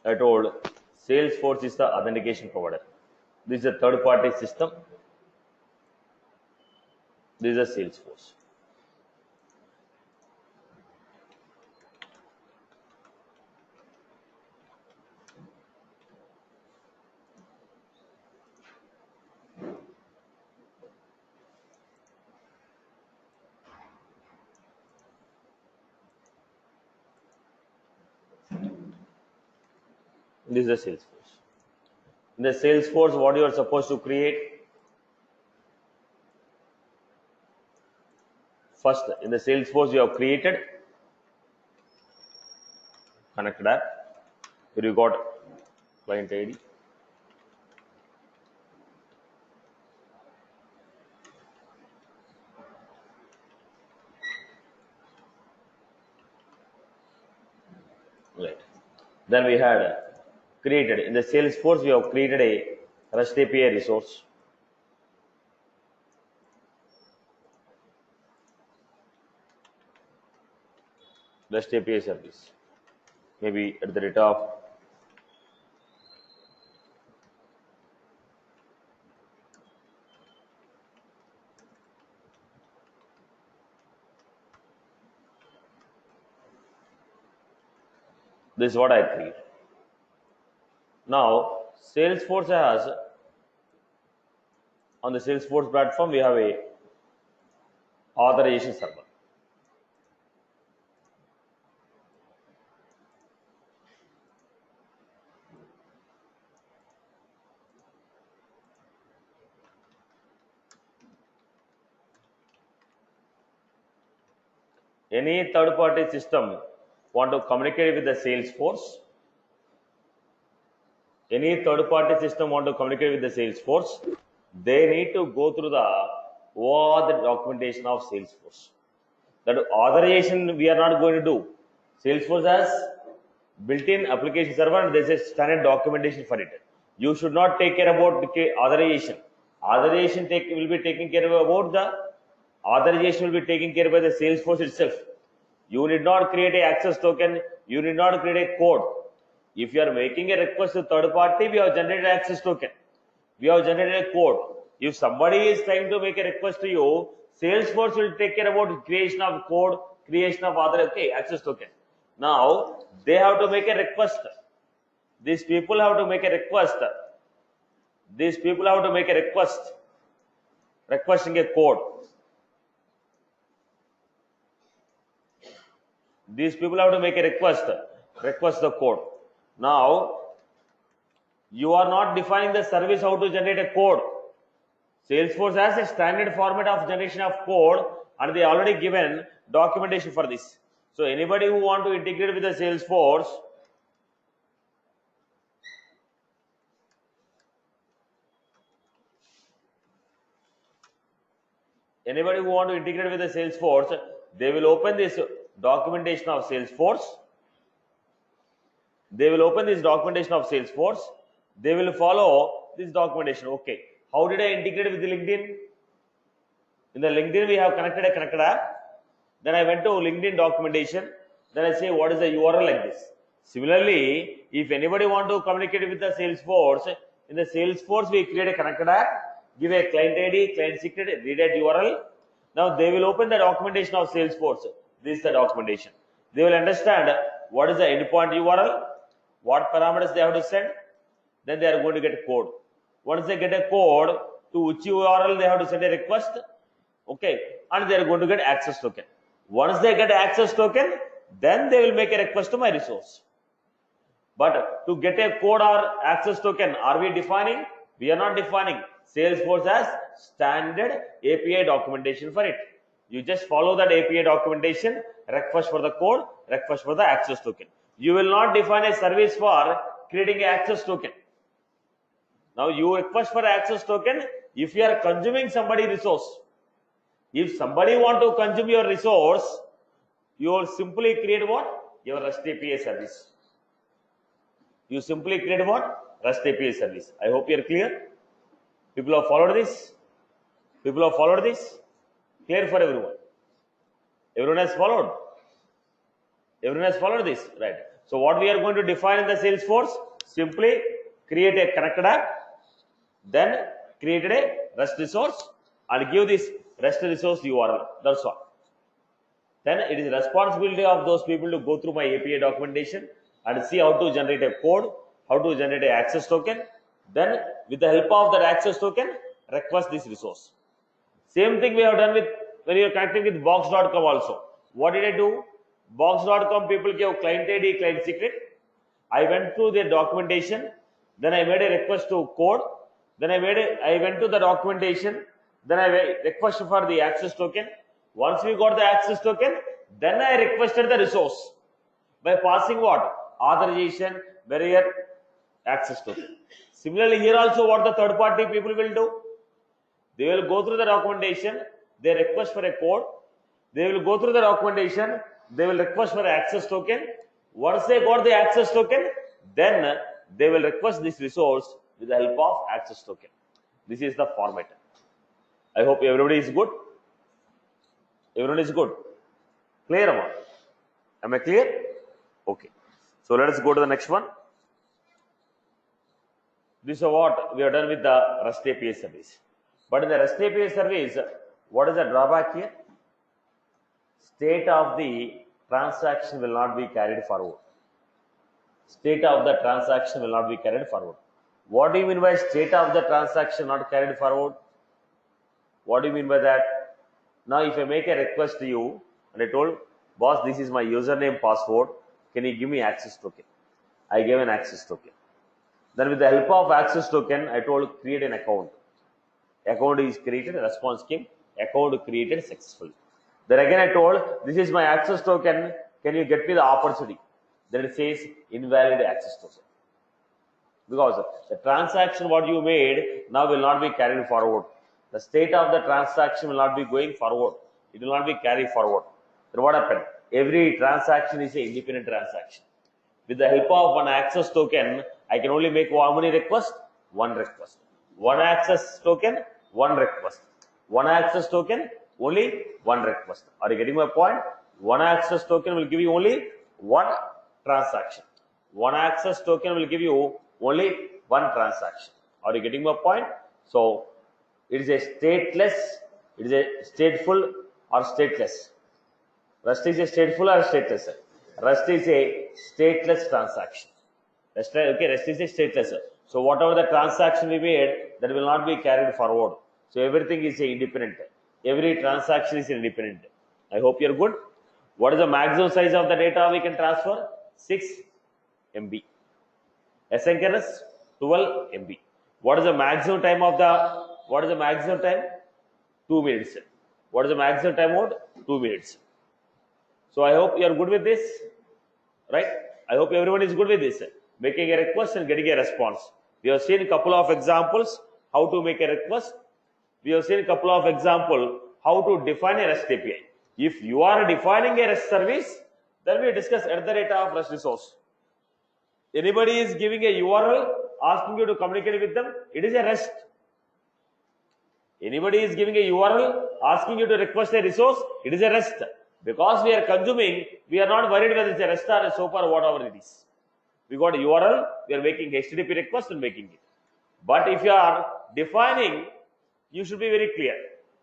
I told Salesforce is the authentication provider. This is a third-party system. This is a Salesforce. This is a Salesforce. In the Salesforce, what you are supposed to create? First, in the Salesforce, you have created connected app. Here you got client ID. Right. Then we had created in the Salesforce, we have created a REST API resource. REST API service. Maybe at the rate of this is what I create. Now, Salesforce has, on the Salesforce platform, we have a authorization server. Any third-party system want to communicate with the Salesforce. Any third-party system want to communicate with the Salesforce, they need to go through the OAuth documentation of Salesforce. That authorization we are not going to do. Salesforce has built-in application server and there is a standard documentation for it. You should not take care about the authorization. Authorization will be taken care of about the authorization will be taken care of by the Salesforce itself. You need not create a access token. You need not create a code. If you are making a request to third party, we have generated access token. We have generated a code. If somebody is trying to make a request to you, Salesforce will take care about creation of code, creation of other access token. Now they have to make a request. These people have to make a request. These people have to make a request, requesting a code. These people have to make a request the code. Now, you are not defining the service how to generate a code. Salesforce has a standard format of generation of code and they already given documentation for this. So, anybody who want to integrate with the Salesforce, they will open this documentation of Salesforce. They will open this documentation of Salesforce. They will follow this documentation. Okay. How did I integrate with the LinkedIn? In the LinkedIn, we have connected a connected app. Then I went to LinkedIn documentation. Then I say, what is the URL like this? Similarly, if anybody want to communicate with the Salesforce, in the Salesforce, we create a connected app, give a client ID, client secret, redirect URL. Now they will open the documentation of Salesforce. This is the documentation. They will understand what is the endpoint URL, what parameters they have to send. Then they are going to get a code. Once they get a code, to which URL they have to send a request. Okay, and they are going to get access token. Once they get access token, then they will make a request to my resource. But to get a code or access token, are we defining? We are not defining. Salesforce has standard API documentation for it. You just follow that API documentation, request for the code, request for the access token. You will not define a service for creating an access token. Now you request for access token if you are consuming somebody resource. If somebody want to consume your resource, you will simply create what? Your REST API service. You simply create what? REST API service. I hope you are clear. People have followed this. People have followed this. Clear for everyone. Everyone has followed. Everyone has followed this, right? So what we are going to define in the Salesforce? Simply create a connected app, then created a REST resource and give this REST resource URL. That's all. Then it is responsibility of those people to go through my API documentation and see how to generate a code, how to generate an access token. Then with the help of that access token, request this resource. Same thing we have done with when you are connecting with box.com also. What did I do? Box.com people gave client ID, client secret. I went through their documentation. Then I made a request to code. Then I went to the documentation. Then I requested for the access token. Once we got the access token, then I requested the resource by passing what? Authorization, barrier, access token. Similarly, here also what the third party people will do? They will go through the documentation, they request for a code, they will go through the documentation, they will request for an access token. Once they got the access token, then they will request this resource with the help of access token. This is the format. I hope everybody is good. Everyone is good. Clear, Amma? Am I clear? Okay. So let us go to the next one. This is what we have done with the REST API service. But in the REST API service, what is the drawback here? State of the transaction will not be carried forward. State of the transaction will not be carried forward. What do you mean by state of the transaction not carried forward? What do you mean by that? Now, if I make a request to you and I told, boss, this is my username, password, can you give me access token? I gave an access token. Then with the help of access token, I told create an account. Account is created, a response came, account created successfully. Then again I told, this is my access token, can you get me the opportunity? Then it says invalid access token. Because the transaction what you made now will not be carried forward. The state of the transaction will not be going forward. It will not be carried forward. Then what happened? Every transaction is an independent transaction. With the help of one access token, I can only make how many requests? One request. One access token, one request. One access token, only one request. Are you getting my point? One access token will give you only one transaction. One access token will give you only one transaction. Are you getting my point? So, it is a stateless, it is a stateful or stateless. REST is a stateful or stateless. REST is a stateless transaction. REST is a stateless. So whatever the transaction we made, that will not be carried forward. So everything is independent. Every transaction is independent. I hope you are good. What is the maximum size of the data we can transfer? 6 MB. Asynchronous 12 MB. What is the maximum time of the? What is the maximum time? 2 minutes. What is the maximum time mode? 2 minutes. So I hope you are good with this, right? I hope everyone is good with this. Making a request and getting a response. We have seen a couple of examples how to make a request. We have seen a couple of examples how to define a REST API. If you are defining a REST service, then we discuss at the data of REST resource. Anybody is giving a URL, asking you to communicate with them, it is a REST. Anybody is giving a URL, asking you to request a resource, it is a REST. Because we are consuming, we are not worried whether it's a REST or a SOAP or whatever it is. We got a URL, we are making HTTP request and making it. But if you are defining, you should be very clear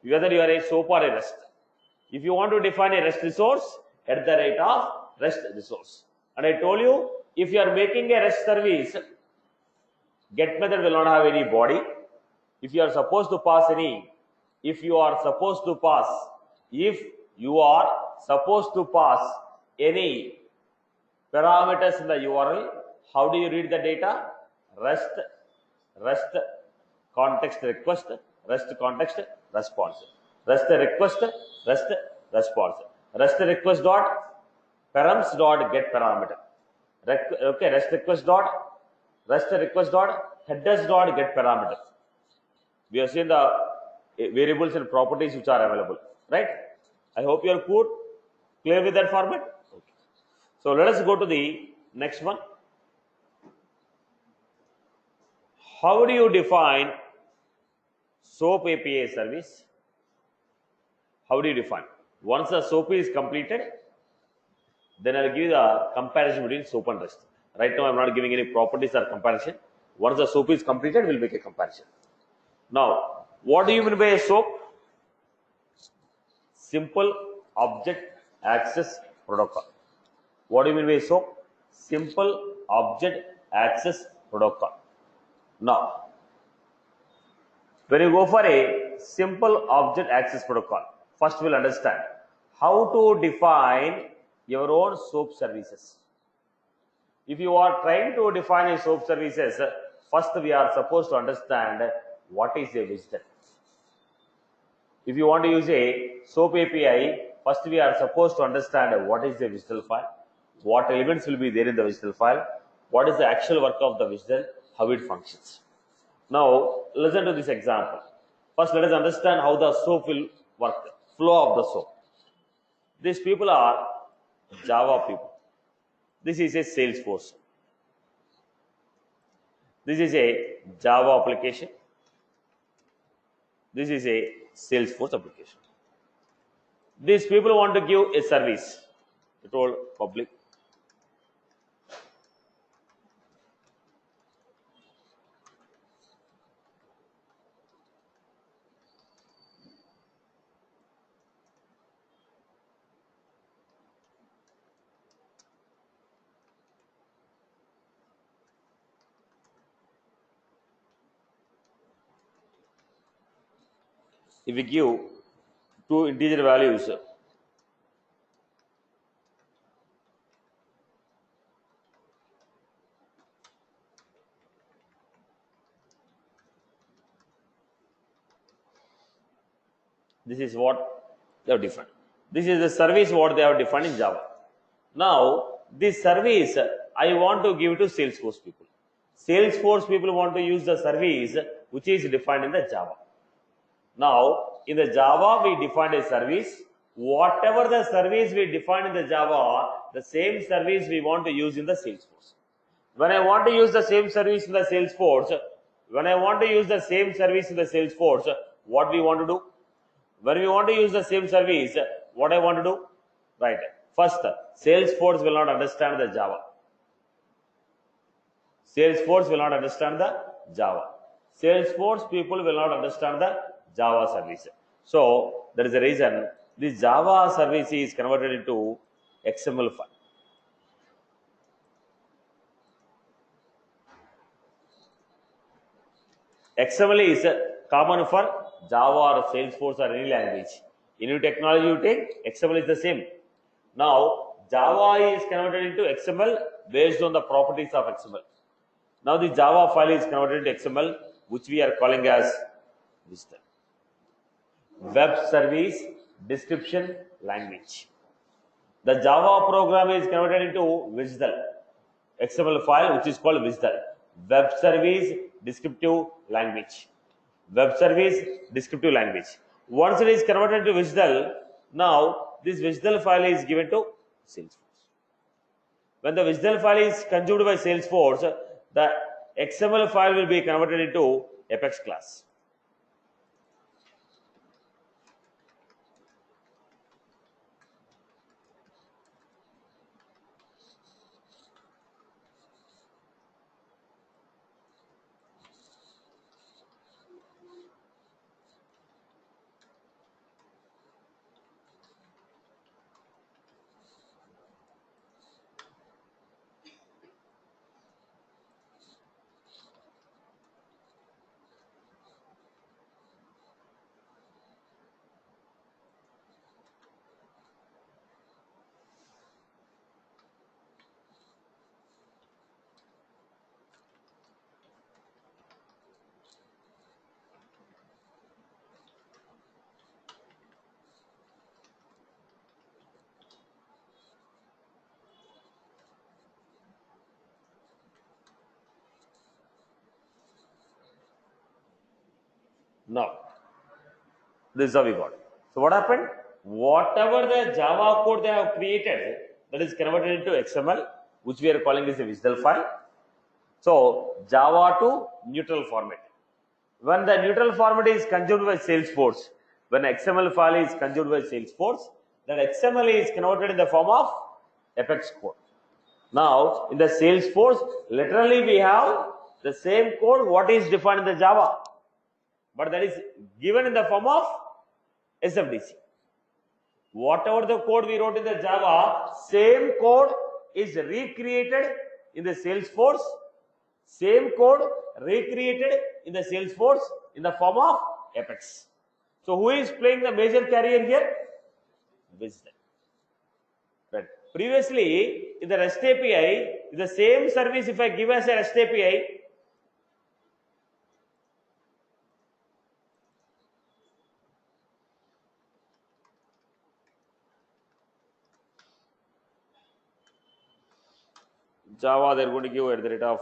whether you are a SOAP or a REST. If you want to define a REST resource, at the rate of REST resource. And I told you, if you are making a REST service, get method will not have any body. If you are supposed to pass any, if you are supposed to pass any parameters in the URL, how do you read the data? REST context request, REST context response. REST request, REST response. REST request dot params dot get parameter. REST request dot headers dot get parameter. We have seen the variables and properties which are available, right? I hope you are clear with that format. Okay. So let us go to the next one. How do you define SOAP API service? How do you define? Once the SOAP is completed, then I'll give the comparison between soap and rest. Right now, I'm not giving any properties or comparison. Once the soap is completed, we'll make a comparison. Now, what do you mean by a soap? Simple object access protocol. What do you mean by a SOAP? Simple object access protocol. Now, when you go for a simple object access protocol, first we'll understand how to define your own SOAP services. If you are trying to define a SOAP services, first we are supposed to understand what is a WSDL. If you want to use a SOAP API, first we are supposed to understand what is the WSDL file, what elements will be there in the WSDL file, what is the actual work of the WSDL, how it functions. Now, listen to this example. First, let us understand how the SOAP will work, flow of the SOAP. These people are Java people. This is a Salesforce. This is a Java application. This is a Salesforce application. These people want to give a service. They told public. If we give two integer values, this is what they have defined. This is the service what they have defined in Java. Now, this service I want to give to Salesforce people. Salesforce people want to use the service which is defined in the Java. Now, in the Java, we defined a service. Whatever the service we defined in the Java, the same service we want to use in the Salesforce. When I want to use the same service in the Salesforce, what we want to do? When we want to use the same service, what I want to do? Right. First, Salesforce will not understand the Java. Salesforce will not understand the Java. Salesforce people will not understand the Java service. So, there is a reason this Java service is converted into XML file. XML is common for Java or Salesforce or any language. In new technology you take, XML is the same. Now, Java is converted into XML based on the properties of XML. Now, the Java file is converted into XML, which we are calling as WSDL. Web Service Description Language. The Java program is converted into WSDL, XML file, which is called WSDL. Web Service Descriptive Language. Web Service Descriptive Language. Once it is converted to WSDL, now this WSDL file is given to Salesforce. When the WSDL file is consumed by Salesforce, the XML file will be converted into Apex class. Now, this is how we got. So, what happened? Whatever the Java code they have created, that is converted into XML, which we are calling as a WSDL file. So, Java to neutral format. When the neutral format is consumed by Salesforce, when XML file is consumed by Salesforce, that XML is converted in the form of Apex code. Now, in the Salesforce, literally we have the same code what is defined in the Java, but that is given in the form of SFDC. Whatever the code we wrote in the Java, same code is recreated in the Salesforce. Same code recreated in the Salesforce in the form of Apex. So who is playing the major carrier here? Wisdom. Right. Previously, in the REST API, the same service if I give as a REST API, Java, they're going to give at the rate of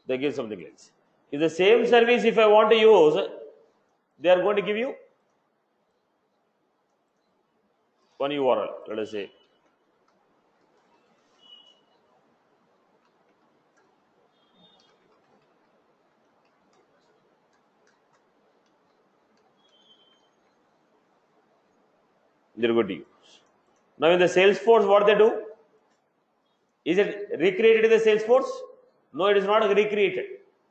they give something like this. If the same service if I want to use, they are going to give you one URL, let us say. They're going to use. Now in the Salesforce, what they do? Is it recreated in the Salesforce? No, it is not recreated.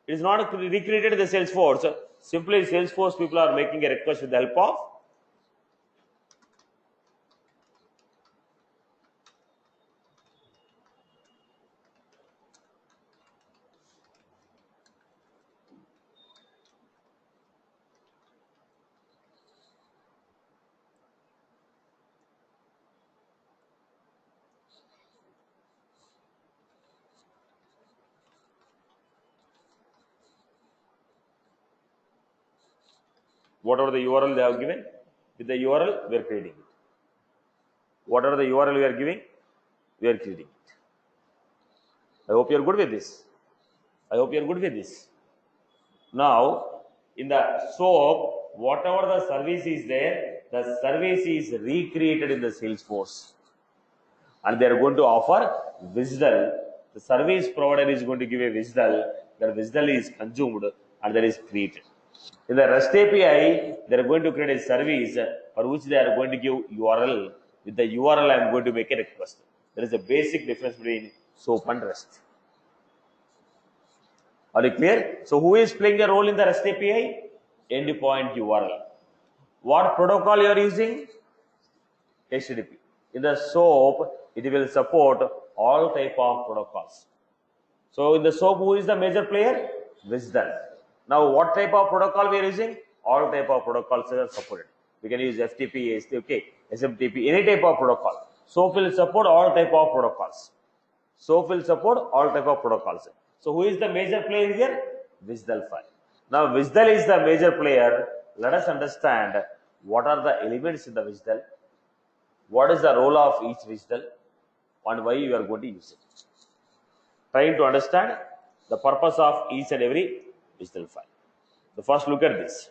It is not recreated in the Salesforce. Simply Salesforce people are making a request with the help of whatever the URL they have given. With the URL, we are creating it. Whatever the URL we are giving, we are creating it. I hope you are good with this. I hope you are good with this. Now, in the SOAP, whatever the service is there, the service is recreated in the Salesforce. And they are going to offer WSDL. The service provider is going to give a WSDL. The WSDL is consumed and that is created. In the REST API, they are going to create a service for which they are going to give URL. With the URL, I am going to make a request. There is a basic difference between SOAP and REST. Are you clear? So who is playing a role in the REST API? Endpoint URL. What protocol you are using? HTTP. In the SOAP, it will support all type of protocols. So in the SOAP, who is the major player? WSDL. Now, what type of protocol we are using? All type of protocols are supported. We can use FTP, SMTP, any type of protocol. SOAP will support all type of protocols. SOAP will support all type of protocols. So who is the major player here? WSDL file. Now WSDL is the major player. Let us understand what are the elements in the WSDL, what is the role of each WSDL, and why you are going to use it. Trying to understand the purpose of each and every WSDL file. So first look at this.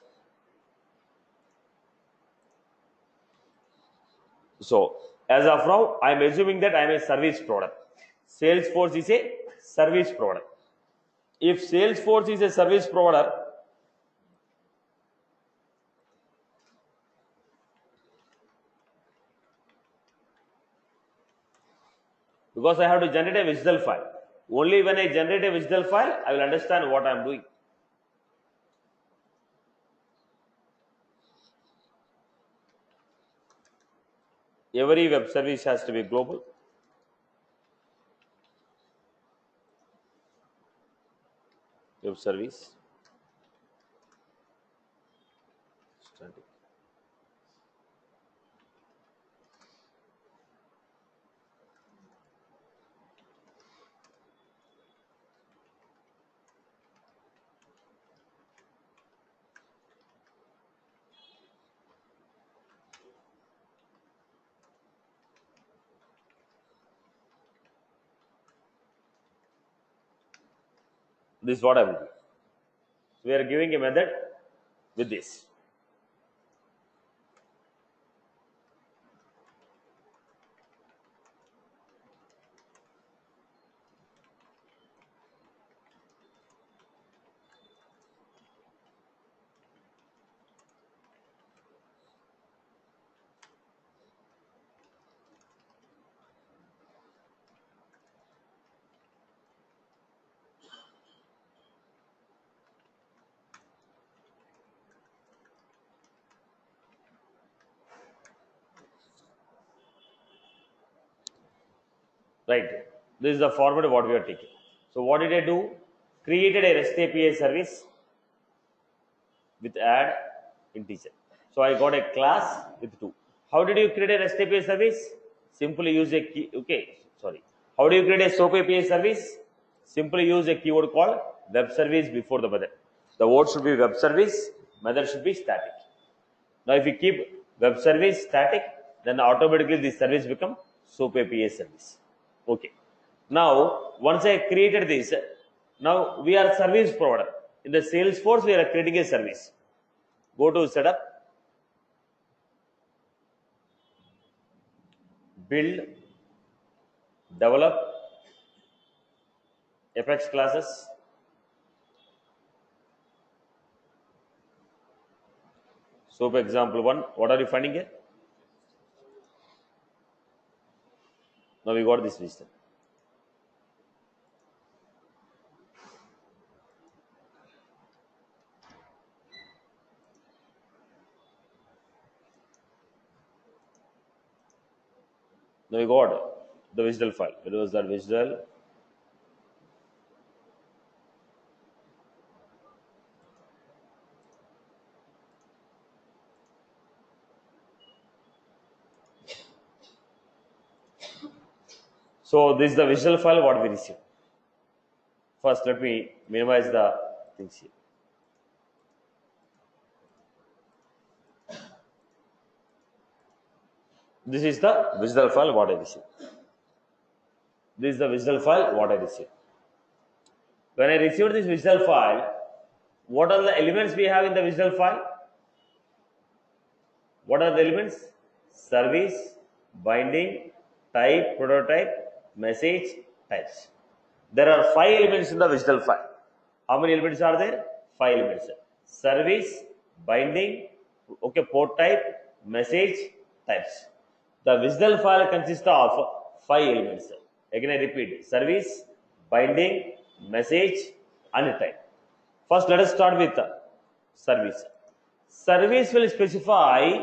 So as of now, I am assuming that I am a service provider. Salesforce is a service provider. If Salesforce is a service provider, because I have to generate a WSDL file. Only when I generate a WSDL file, I will understand what I am doing. Every web service has to be global. Web service. Static. This is what I will do. We are giving a method with this. Right. This is the format what we are taking. So what did I do? Created a REST API service with add integer. So I got a class with 2. How did you create a REST API service? Simply use a key. Okay, sorry. How do you create a SOAP API service? Simply use a keyword called web service before the method. The word should be web service, method should be static. Now if you keep web service static, then automatically this service become SOAP API service. Okay. Now once I created this, now we are service provider. In the Salesforce, we are creating a service. Go to setup, build, develop, Apex classes, SOAP example 1. What are you finding here? Now we got this list. Now we got the visual file. It was that visual. So this is the visual file what we received. First, let me minimize the things here. This is the visual file what I received. This is the visual file what I received. When I received this visual file, what are the elements we have in the visual file? What are the elements? Service, binding, type, prototype, message, types. There are 5 elements in the visual file. How many elements are there? 5 elements. Service, binding, okay, port type, message, types. The visual file consists of 5 elements. Again I repeat, service, binding, message and type. First let us start with service. Service will specify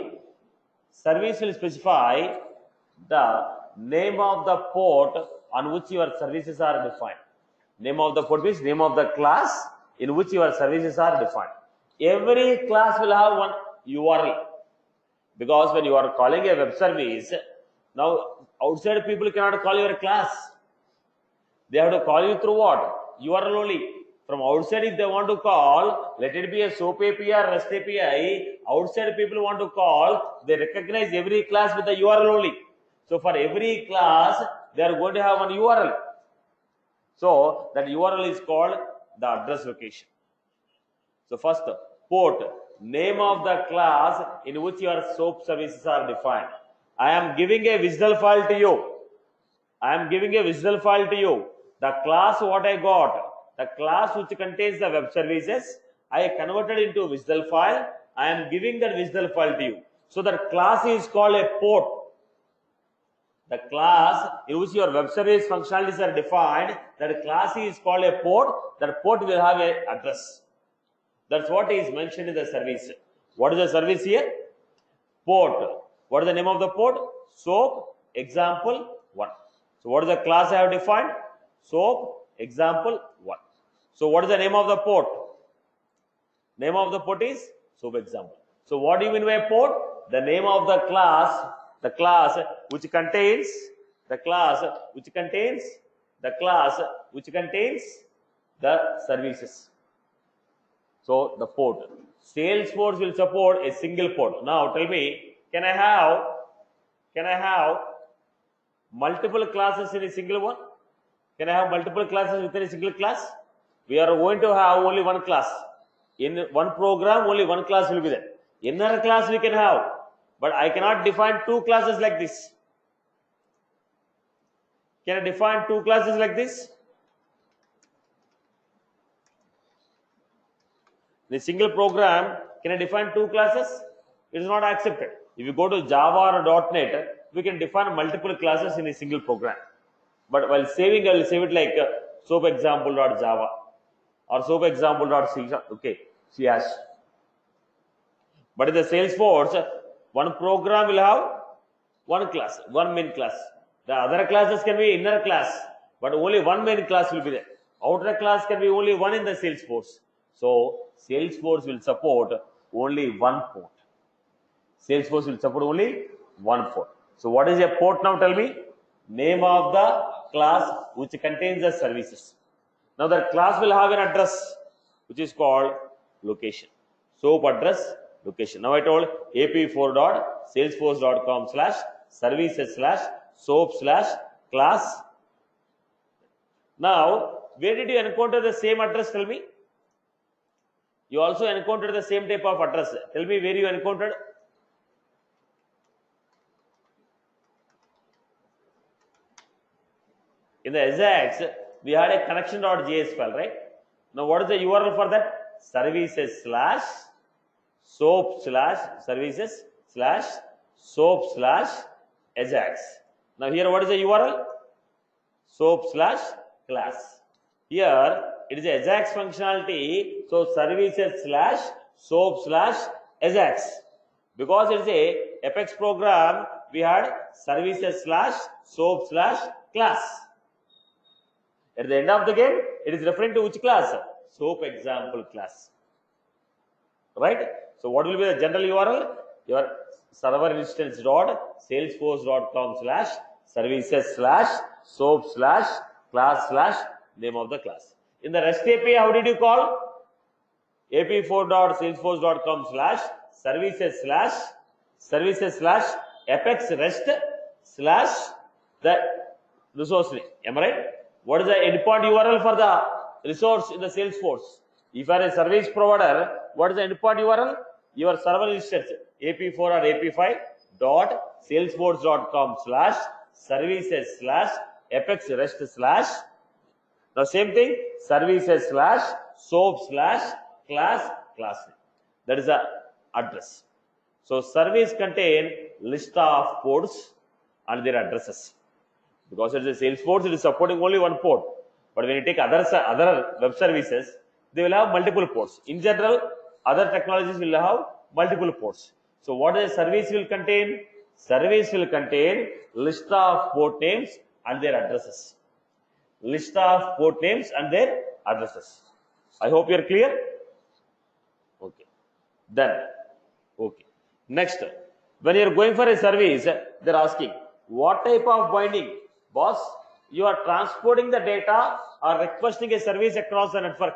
the name of the port on which your services are defined. Name of the port means name of the class in which your services are defined. Every class will have one URL, because when you are calling a web service, now outside people cannot call your class. They have to call you through what? URL only. From outside, if they want to call, let it be a SOAP API or REST API, outside people want to call, they recognize every class with the URL only. So for every class, they are going to have one URL. So that URL is called the address location. So first, port, name of the class in which your SOAP services are defined. I am giving a visual file to you. The class what I got, the class which contains the web services, I converted into a visual file. I am giving that visual file to you. So that class is called a port. The class in which your web service functionalities are defined, that class is called a port. That port will have an address. That's what is mentioned in the service. What is the service here? Port. What is the name of the port? SOAP example 1. So what is the class I have defined? SOAP example 1. So what is the name of the port? Name of the port is SOAP example. So what do you mean by port? The name of the class which contains the services. So the port. Salesforce will support a single port. Now tell me, can I have multiple classes in a single one? Can I have multiple classes within a single class? We are going to have only one class. In one program, only one class will be there. Another class we can have, but I cannot define 2 classes like this. Can I define 2 classes like this? In a single program, can I define 2 classes? It is not accepted. If you go to Java or .NET, we can define multiple classes in a single program. But while saving, I will save it like SOAP example.java or SOAP example.c. Okay, C#. But in the Salesforce, one program will have one class, one main class. The other classes can be inner class, but only one main class will be there. Outer class can be only one in the Salesforce. So Salesforce will support only one port. Salesforce will support only one port. So what is a port now? Tell me. Name of the class which contains the services. Now that class will have an address which is called location. SOAP address location. Now I told ap4.salesforce.com/services/soap/class. Now where did you encounter the same address? Tell me. You also encountered the same type of address. Tell me where you encountered. In the Ajax, we had a connection.js file, right? Now what is the URL for that? Services/soap/services/soap/Ajax. Now here what is the URL? soap/class. Here it is Ajax functionality, so services/soap/Ajax. Because it is a Apex program, we had services/soap/class. At the end of the game, it is referring to which class? SOAP example class. Right? So what will be the general URL? Your server instance dot salesforce.com/services/soap/class/name of the class. In the REST API, how did you call? ap4.salesforce.com/services/apex rest/the resource name. Am I right? What is the endpoint URL for the resource in the Salesforce? If you are a service provider, what is the endpoint URL? Your server instance ap4 or ap5.salesforce.com/services/apex rest/. Now same thing, services/soap/class name. That is the address. So service contain list of ports and their addresses. Because it is a Salesforce, it is supporting only one port. But when you take other web services, they will have multiple ports. In general, other technologies will have multiple ports. So what is a service will contain? Service will contain list of port names and their addresses. List of port names and their addresses. I hope you are clear. Okay. Then, okay. Next, when you are going for a service, they are asking what type of binding. Boss, you are transporting the data or requesting a service across the network.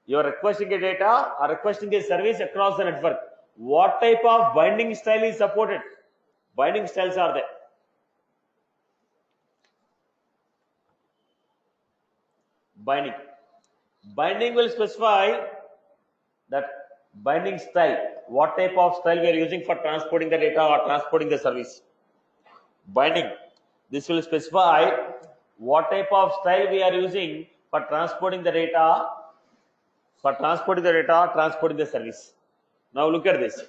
You are requesting a data or requesting a service across the network. What type of binding style is supported? Binding styles are there. Binding. Binding will specify that binding style. What type of style we are using for transporting the data or transporting the service. Binding. This will specify what type of style we are using for transporting the data, transporting the service. Now look at this.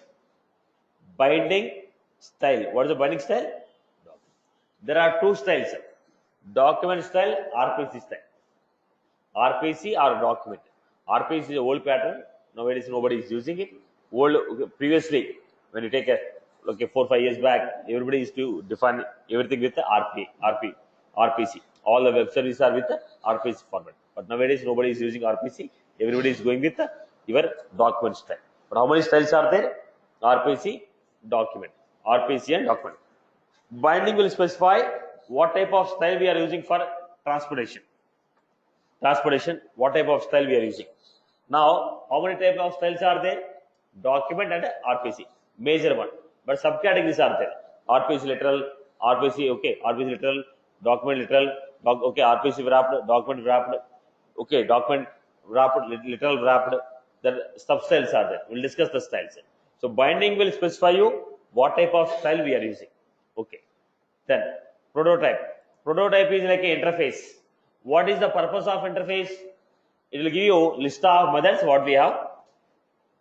Binding style. What is the binding style? There are two styles. Document style, RPC style. RPC or document. RPC is an old pattern. Nowadays nobody is using it. Previously, when you take a 4-5 years back, everybody used to define everything with the RPC. All the web services are with the RPC format. But nowadays nobody is using RPC. Everybody is going with your document style. But how many styles are there? RPC, document. RPC and document. Binding will specify what type of style we are using for transportation. What type of style we are using. Now, how many type of styles are there? Document and RPC. Major one. But subcategories are there. RPC literal, RPC, okay, RPC literal, document literal, okay, RPC wrapped, document wrapped, okay, document wrapped, literal wrapped. The substyles are there. We'll discuss the styles. So binding will specify you what type of style we are using. Okay. Then prototype. Prototype is like an interface. What is the purpose of interface? It will give you list of methods what we have.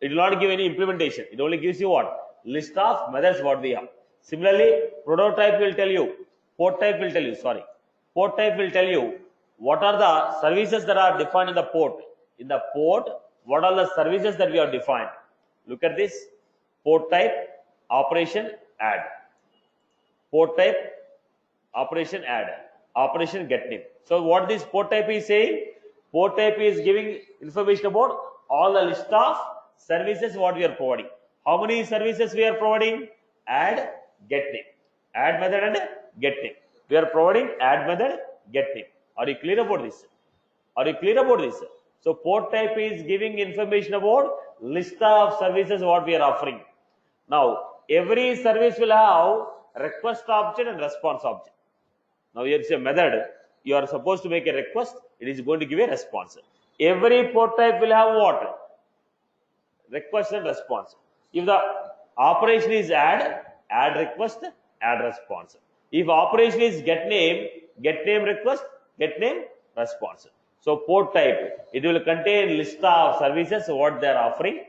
It will not give any implementation. It only gives you what? List of methods what we have. Similarly, prototype will tell you, port type will tell you what are the services that are defined in the port. In the port, what are the services that we have defined? Look at this. Port type, operation, add. Port type, operation add, operation get name. So what this port type is saying? Port type is giving information about all the list of services what we are providing. How many services we are providing? Add, get name. Add method and get name. We are providing add method, get name. Are you clear about this? Are you clear about this? So port type is giving information about list of services what we are offering. Now every service will have request object and response object. Now here is a method. You are supposed to make a request. It is going to give a response. Every port type will have what? Request and response. If the operation is add request, add response. If operation is get name request, get name response. So port type, it will contain list of services what they are offering,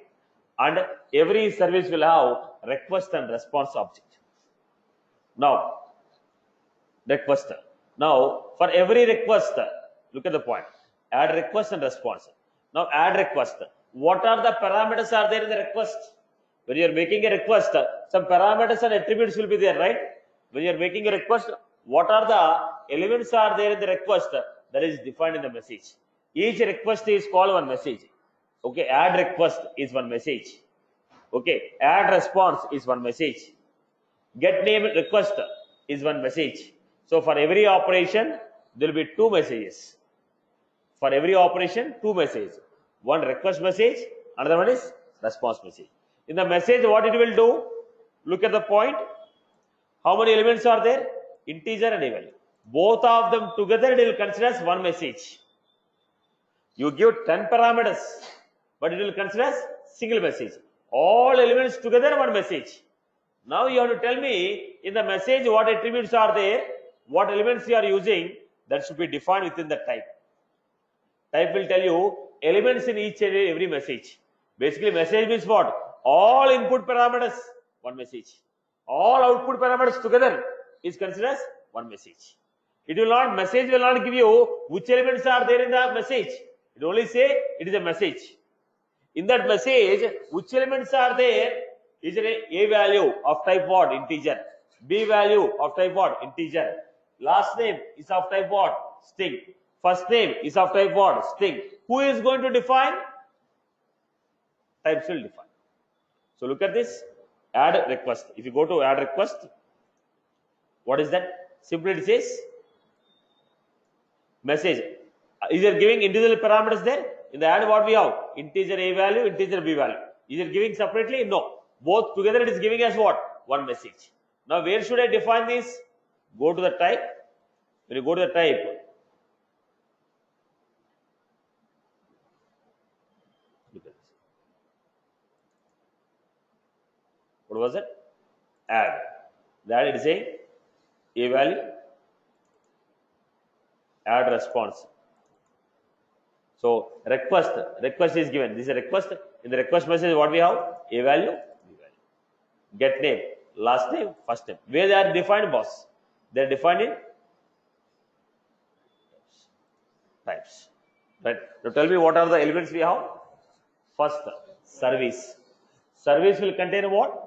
and every service will have request and response object. Now request. Now for every request, look at the point. Add request and response. Now add request. What are the parameters are there in the request? When you are making a request, some parameters and attributes will be there, right? When you are making a request, what are the elements are there in the request that is defined in the message? Each request is called one message. Okay, add request is one message. Okay, add response is one message. Get name request is one message. So for every operation, there will be two messages. For every operation, two messages. One request message, another one is response message. In the message, what it will do? Look at the point. How many elements are there? Integer and a value. Both of them together it will consider as one message. You give 10 parameters, but it will consider as single message. All elements together one message. Now you have to tell me in the message what attributes are there, what elements you are using, that should be defined within the type. Type will tell you elements in each and every message. Basically message means what? All input parameters, one message. All output parameters together is considered as one message. It will not, message will not give you which elements are there in the message. It will only say it is a message. In that message, which elements are there? Is it a value of type what? Integer. B value of type what? Integer. Last name is of type what? String. First name is of type what? String. Who is going to define? Types will define. So look at this. Add request. If you go to add request, what is that? Simply it says message. Is it giving individual parameters there? In the add what we have? Integer A value, integer B value. Is it giving separately? No. Both together it is giving us what? One message. Now where should I define this? Go to the type. When you go to the type, look at this. What was it? Add. That it is saying A value, add response. So request is given. This is a request. In the request message, what we have? A value, B value. Get name, last name, first name. Where they are defined, boss? They are defined in types. Right. Now tell me what are the elements we have? First, service. Service will contain what?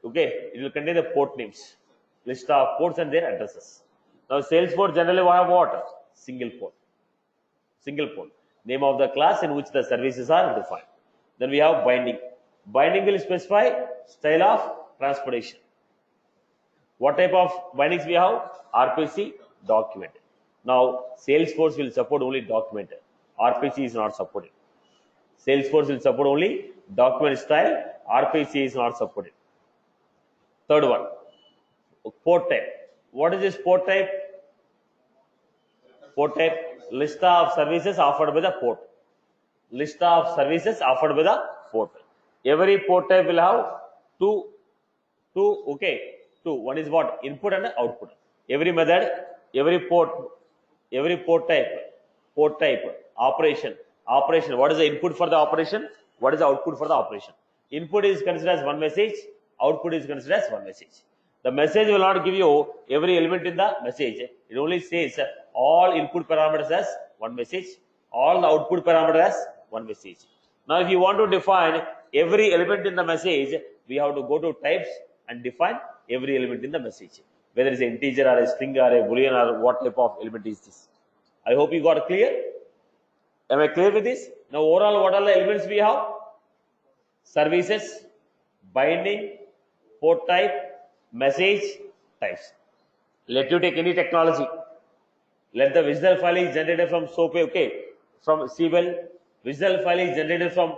Okay, it will contain the port names, list of ports and their addresses. Now Salesforce generally will have what? Single port. Single port. Name of the class in which the services are defined. Then we have binding. Binding will specify style of transportation. What type of bindings we have? RPC, document. Now Salesforce will support only document. RPC is not supported. Salesforce will support only document style. RPC is not supported. Third one, port type. What is this port type? Port type, list of services offered by the port. List of services offered by the port. Every port type will have two. One is what? Input and output. Every method, every port type, operation. What is the input for the operation? What is the output for the operation? Input is considered as one message. Output is considered as one message. The message will not give you every element in the message. It only says all input parameters as one message, all the output parameters as one message. Now, if you want to define every element in the message, we have to go to types. and define every element in the message, whether it's an integer or a string or a boolean or what type of element is this. I hope you got clear. Am I clear with this? Now overall, what are the elements we have? Services, binding, port type, message types. Let you take any technology. Let the visual file is generated from SOAP, okay, from Siebel. Visual file is generated from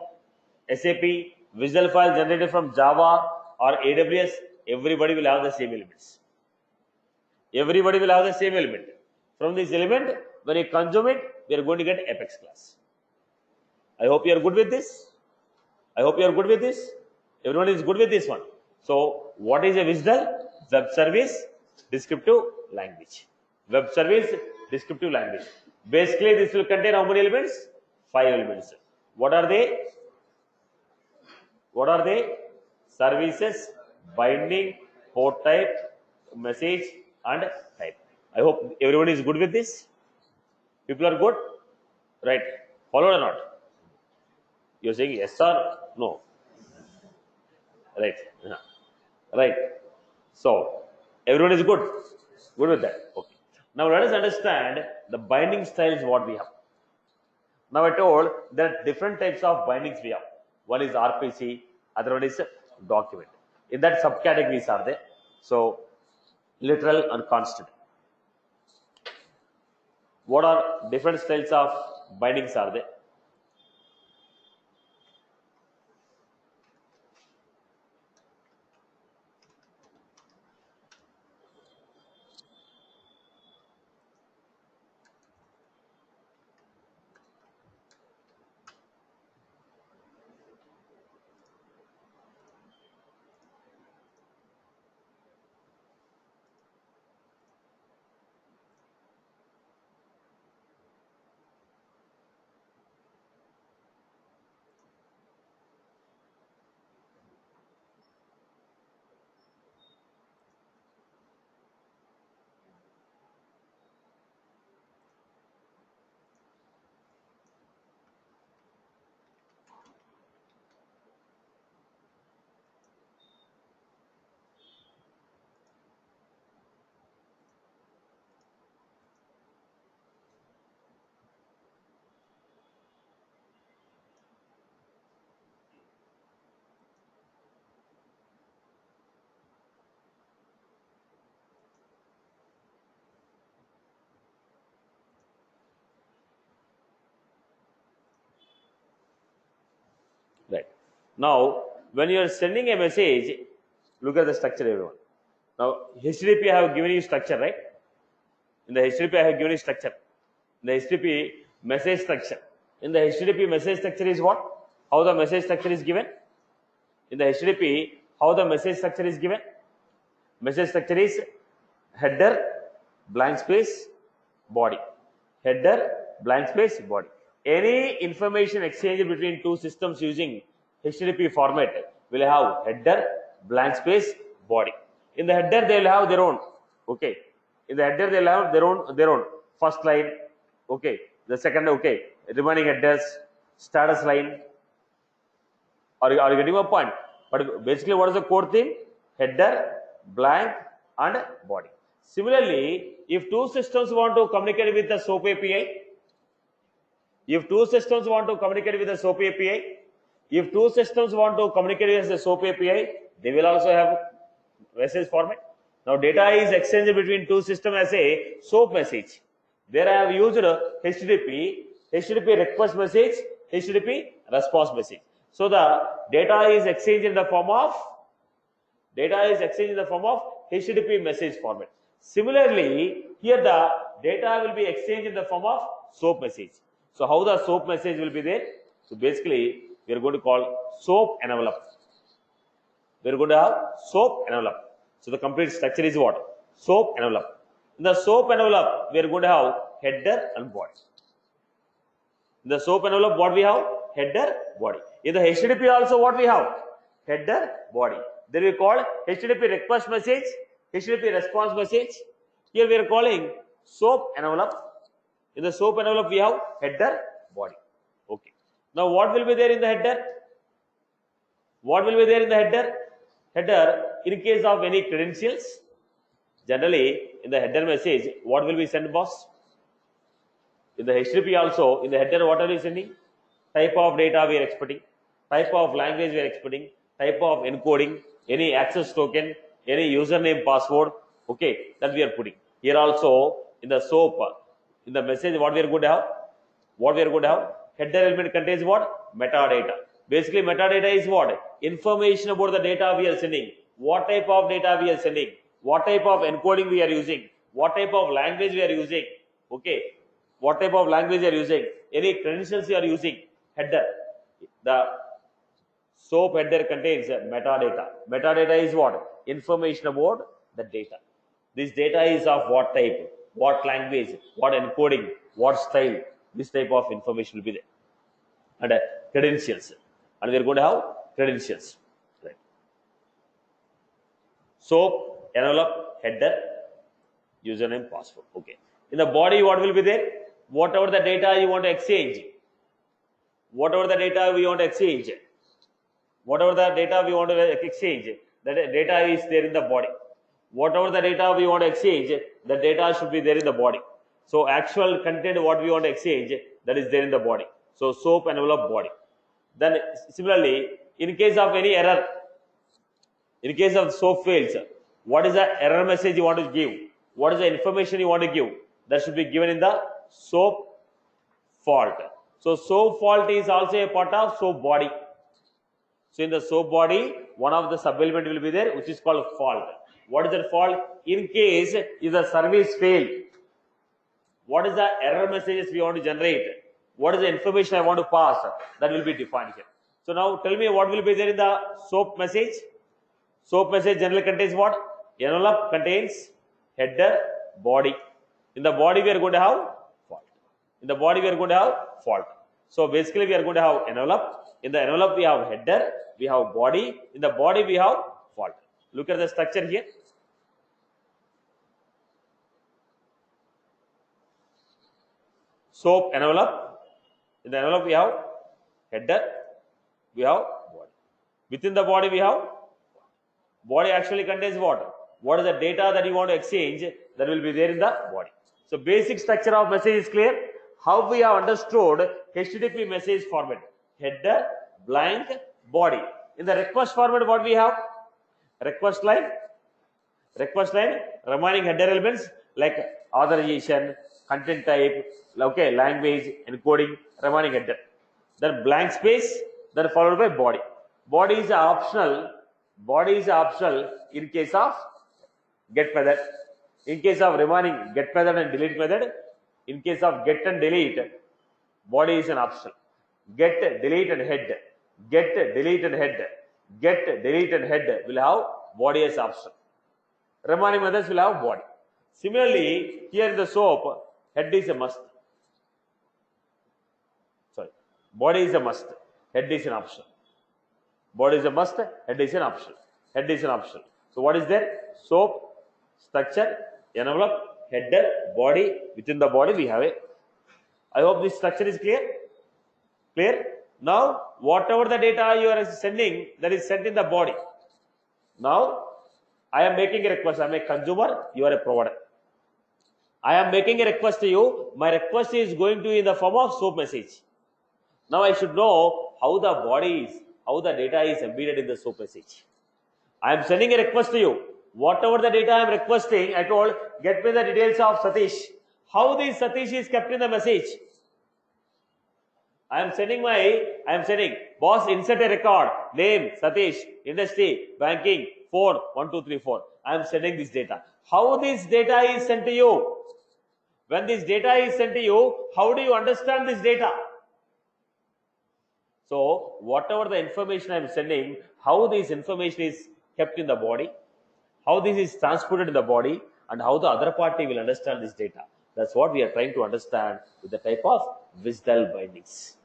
SAP. Visual file generated from Java or AWS. Everybody will have the same elements. Everybody will have the same element. From this element, when you consume it, we are going to get Apex class. I hope you are good with this. I hope you are good with this. Everyone is good with this one. So, what is a WSDL? Web service descriptive language. Web service descriptive language. Basically, this will contain how many elements? 5 elements. What are they? What are they? Services, binding, port type, message, and type. I hope everyone is good with this. People are good? Right. Followed or not? You're saying yes or no? Right. Right. So, everyone is good? Good with that. Okay. Now, let us understand the binding styles what we have. Now, I told that different types of bindings we have. One is RPC, other one is document. In that subcategories are there. So, literal and constant. What are different styles of bindings are there? Right. Now, when you are sending a message, look at the structure, everyone. Now, HTTP I have given you structure, right? In the HTTP I have given you structure. In the HTTP message structure. In the HTTP message structure is what? How the message structure is given? In the HTTP, how the message structure is given? Message structure is header, blank space, body. Header, blank space, body. Any information exchange between two systems using HTTP format will have header, blank space, body. In the header, they will have their own. Okay. In the header, they will have their own. First line. Okay. The second, okay. Remaining headers, status line. Are you getting my point? But basically, what is the core theme? Header, blank, and body. Similarly, if two systems want to communicate with the SOAP API, if two systems want to communicate with the SOAP API, if two systems want to communicate with the SOAP API, they will also have message format. Now, data is exchanged between two systems as a SOAP message. There I have used HTTP request message, HTTP response message. So the data is exchanged in the form of HTTP message format. Similarly, here the data will be exchanged in the form of SOAP message. So how the SOAP message will be there? So basically, we are going to call SOAP envelope. We are going to have SOAP envelope. So the complete structure is what? SOAP envelope. In the SOAP envelope, we are going to have header and body. In the SOAP envelope, what we have? Header, body. In the HTTP also, what we have? Header, body. Then we call HTTP request message, HTTP response message. Here we are calling SOAP envelope. In the SOAP envelope, we have header, body. Okay. Now, what will be there in the header? What will be there in the header? Header in case of any credentials, generally in the header message, what will be sent, boss? In the HTTP also, in the header, what are we sending? Type of data we are expecting, type of language we are expecting, type of encoding, any access token, any username, password, okay, that we are putting. Here also, in the SOAP, in the message, what we are going to have? What we are going to have? Header element contains what? Metadata. Basically, metadata is what? Information about the data we are sending. What type of data we are sending? What type of encoding we are using? What type of language we are using? Okay. What type of language you are using? Any credentials you are using? Header. The SOAP header contains metadata. Metadata is what? Information about the data. This data is of what type, what language, what encoding, what style. This type of information will be there. And credentials. And we are going to have credentials. Right. SOAP, envelope, header, username, password. Okay. In the body, what will be there? Whatever the data you want to exchange. Whatever the data we want to exchange. Whatever the data we want to exchange, that data is there in the body. Whatever the data we want to exchange, the data should be there in the body. So actual content what we want to exchange, that is there in the body. So SOAP, envelope, body. Then similarly, in case of any error, in case of SOAP fails, what is the error message you want to give? What is the information you want to give? That should be given in the SOAP fault. So SOAP fault is also a part of SOAP body. So in the SOAP body, one of the sub element will be there, which is called fault. What is that fault? In case if the service failed, what is the error messages we want to generate? What is the information I want to pass? That will be defined here. So now tell me what will be there in the SOAP message. SOAP message generally contains what? Envelope contains header, body. In the body we are going to have fault. In the body we are going to have fault. So basically we are going to have envelope. In the envelope we have header, we have body. In the body we have fault. Look at the structure here. SOAP envelope. In the envelope we have header, we have body. Within the body we have body actually contains what? What is the data that you want to exchange? That will be there in the body. So basic structure of message is clear. How we have understood HTTP message format? Header, blank, body. In the request format, what we have? Request line, remaining header elements like authorization, content type, okay, language, encoding, remaining header. Then blank space, then followed by body. Body is optional. Body is optional in case of get method. In case of remaining get method and delete method, in case of get and delete, body is an optional. Get, delete and head. Get, delete and head. Get, delete and head will have body as option. Remaining methods will have body. Similarly, here in the SOAP, head is a must. Sorry, body is a must. Head is an option. Body is a must. Head is an option. Head is an option. So what is there? SOAP, structure, envelope, header, body. Within the body we have a. I hope this structure is clear. Clear? Now, whatever the data you are sending, that is sent in the body. Now, I am making a request. I am a consumer, you are a provider. I am making a request to you. My request is going to be in the form of SOAP message. Now, I should know how the body is, how the data is embedded in the SOAP message. I am sending a request to you. Whatever the data I am requesting, I told, get me the details of Satish. How this Satish is kept in the message? I am sending, boss, insert a record, name, Satish, industry, banking, 4, 1, 2, 3, 4. I am sending this data. How this data is sent to you? When this data is sent to you, how do you understand this data? So, whatever the information I am sending, how this information is kept in the body, how this is transported in the body, and how the other party will understand this data. That's what we are trying to understand with the type of WSDL bindings.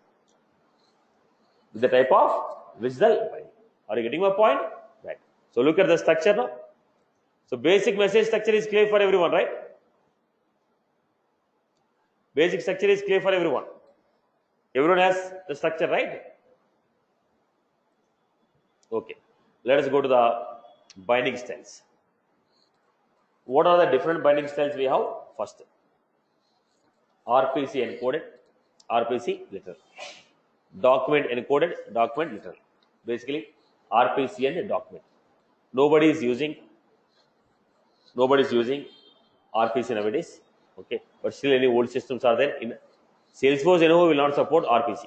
With the type of WSDL binding. Are you getting my point? Right. So look at the structure now. So basic message structure is clear for everyone, right? Basic structure is clear for everyone. Everyone has the structure, right? Okay. Let us go to the Binding styles. What are the different binding styles we have? First, RPC encoded, RPC literal. Document encoded, document literal. Basically, RPC and document. Nobody is using RPC nowadays. Okay, but still any old systems are there. In Salesforce, will not support RPC.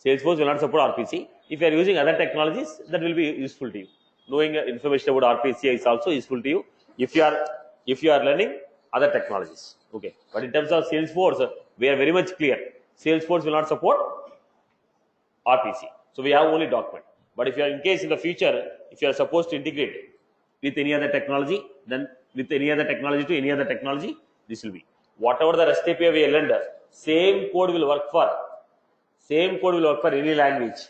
Salesforce will not support RPC. If you are using other technologies, that will be useful to you. Knowing information about RPC is also useful to you if you are learning other technologies. Okay, but in terms of Salesforce, we are very much clear. Salesforce will not support RPC, so we have only document. But if you are in case in the future, if you are supposed to integrate with any other technology, then with any other technology to any other technology, this will be whatever the REST API we learned. Same code will work for any language.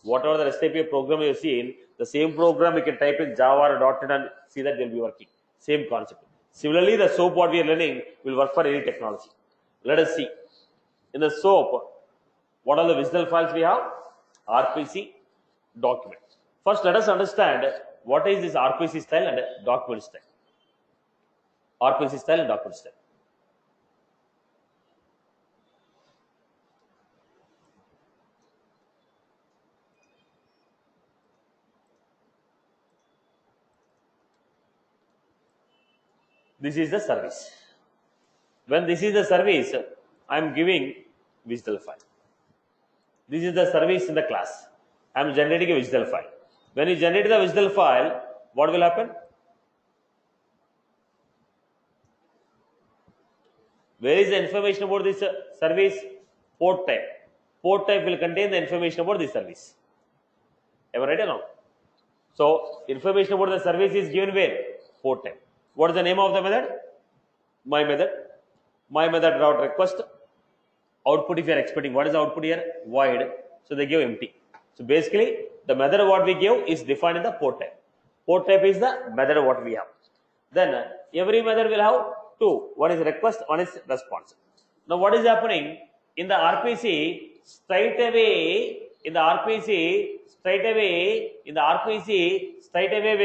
Whatever the REST API program you have seen, the same program you can type in Java or .NET and see that they will be working. Same concept. Similarly, the SOAP what we are learning will work for any technology. Let us see. In the SOAP, what are the visual files we have? RPC, document. First, let us understand what is this RPC style and document style. RPC style and document style. This is the service. When this is the service, I am giving visual file. This is the service in the class. I am generating a visual file. When you generate the visual file, what will happen? Where is the information about this service? Port type. Port type will contain the information about this service. Am I right or no? So, information about the service is given where? Port type. What is the name of the method? My method. My method dot request. Output, if you are expecting, what is the output here? Void. So they give empty. So basically, the method what we give is defined in the port type. Port type is the method what we have. Then every method will have two. One is request, one is response. Now what is happening in the RPC? Straight away we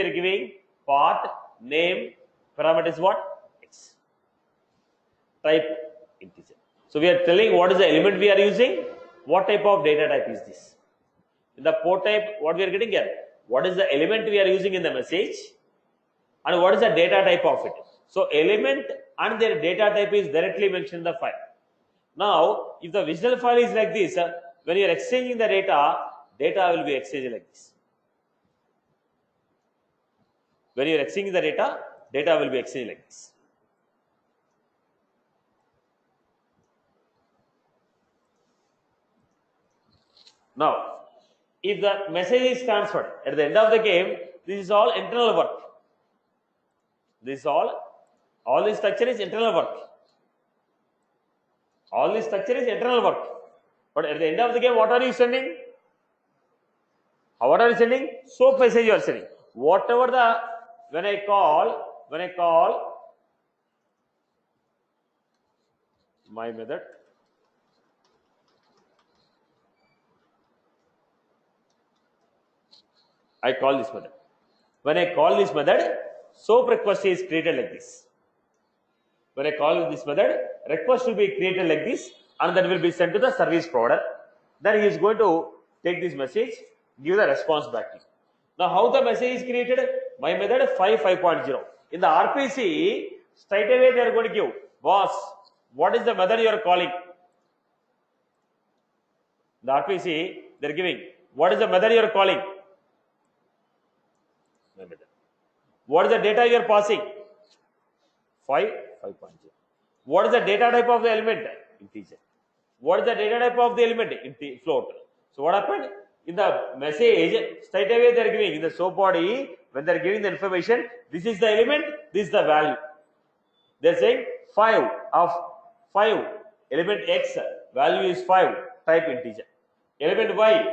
are giving path, name, parameters what? X. Type integer. So we are telling what is the element we are using, what type of data type is this. In the port type, what we are getting here, what is the element we are using in the message and what is the data type of it. So element and their data type is directly mentioned in the file. Now, if the visual file is like this, when you are exchanging the data will be exchanged like this. When you are exchanging the data will be exchanged like this. Now, if the message is transferred at the end of the game, this is all internal work. This is all this structure is internal work. All this structure is internal work. But at the end of the game, what are you sending? What are you sending? SOAP message you are sending. Whatever the when I call my method, I call this method. When I call this method, SOAP request is created like this. When I call this method, request will be created like this and that will be sent to the service provider. Then he is going to take this message, give the response back to you. Now how the message is created? My method 5.0. In the RPC, straight away they are going to give, boss, what is the method you are calling? The RPC, they are giving, what is the method you are calling? My method. What is the data you are passing? 5.0. What is the data type of the element? Integer. What is the data type of the element? Float. So what happened? In the message, straight away they are giving, in the SOAP body, when they are giving the information, this is the element, this is the value. They are saying 5 of 5, element X, value is 5, type integer. Element Y,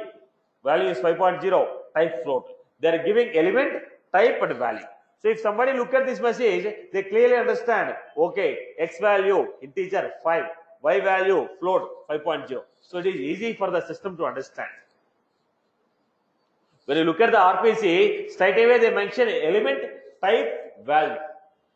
value is 5.0, type float. They are giving element, type and value. So if somebody look at this message, they clearly understand, okay, X value, integer 5, Y value, float 5.0. So it is easy for the system to understand. When you look at the RPC, straight away they mention element, type, value.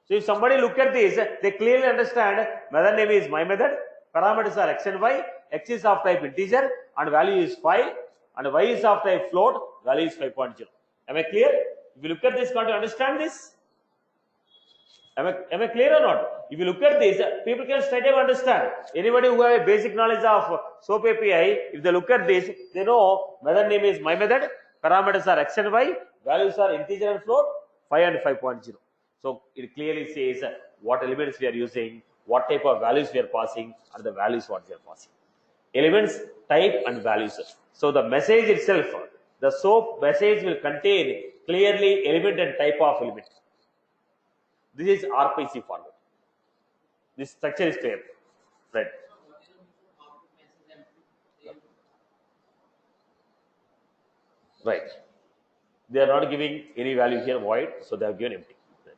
So if somebody look at this, they clearly understand method name is my method, parameters are x and y, x is of type integer and value is 5 and y is of type float, value is 5.0. Am I clear? If you look at this, can't you understand this? Am I clear or not? If you look at this, people can straight away understand. Anybody who have a basic knowledge of SOAP API, if they look at this, they know method name is my method, parameters are x and y, values are integer and float, 5 and 5.0. So it clearly says what elements we are using, what type of values we are passing, and the values what we are passing. Elements, type, and values. So the message itself, the SOAP message will contain clearly element and type of element. This is RPC format. This structure is clear, right? Right. They are not giving any value here, void, so they have given empty. Right.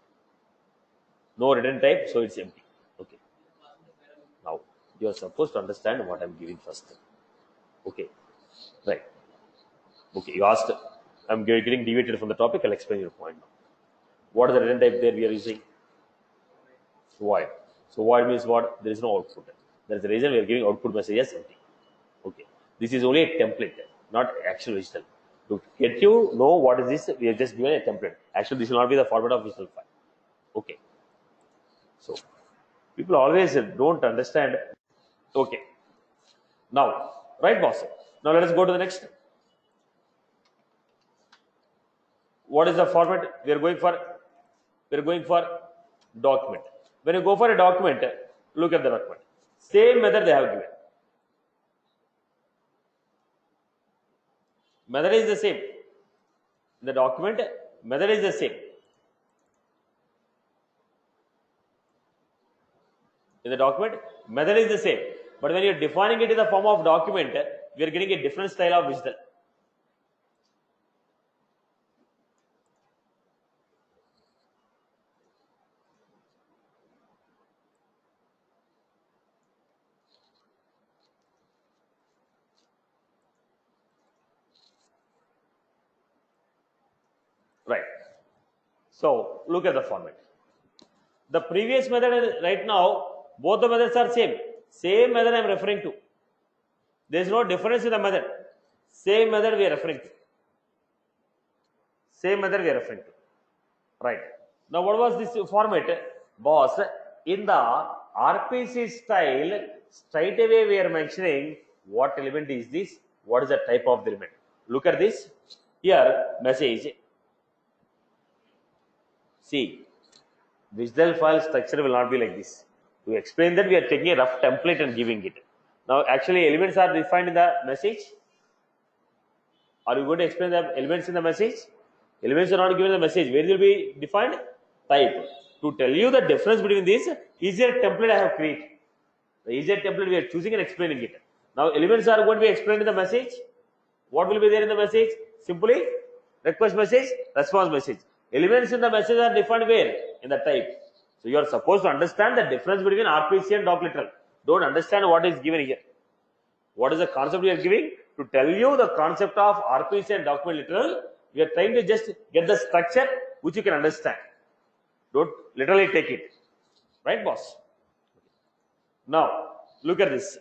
No return type, so it's empty. Okay. Now you are supposed to understand what I am giving first. Okay. Right. Okay. You asked. I am getting deviated from the topic. I'll explain your point now. What is the return type there we are using? Void. So void means what? There is no output. There is a reason we are giving output message as empty. Okay. This is only a template, not actual digital. To get you know what is this, we have just given a template. Actually, this will not be the format of digital file. Okay. So people always don't understand. Okay. Now, right, boss. Now let us go to the next. What is the format we are going for? We are going for document. When you go for a document, look at the document. Same method they have given. Method is the same. In the document, method is the same. In the document, method is the same. But when you are defining it in the form of document, we are getting a different style of visual. Right. So look at the format. The previous method right now, both the methods are same. Same method I am referring to. There is no difference in the method. Same method we are referring to. Same method we are referring to. Right. Now what was this format? Boss, in the RPC style, straight away we are mentioning what element is this, what is the type of the element. Look at this. Here, message. See, visual file structure will not be like this. To explain that, we are taking a rough template and giving it. Now, actually, elements are defined in the message. Are you going to explain the elements in the message? Elements are not given in the message. Where will be defined? Type. To tell you the difference between this, easier template I have created. The easier template we are choosing and explaining it. Now, elements are going to be explained in the message. What will be there in the message? Simply request message, response message. Elements in the message are defined where? In the type. So you are supposed to understand the difference between RPC and doc literal. Don't understand what is given here. What is the concept we are giving? To tell you the concept of RPC and document literal, we are trying to just get the structure which you can understand. Don't literally take it. Right, boss? Now, look at this.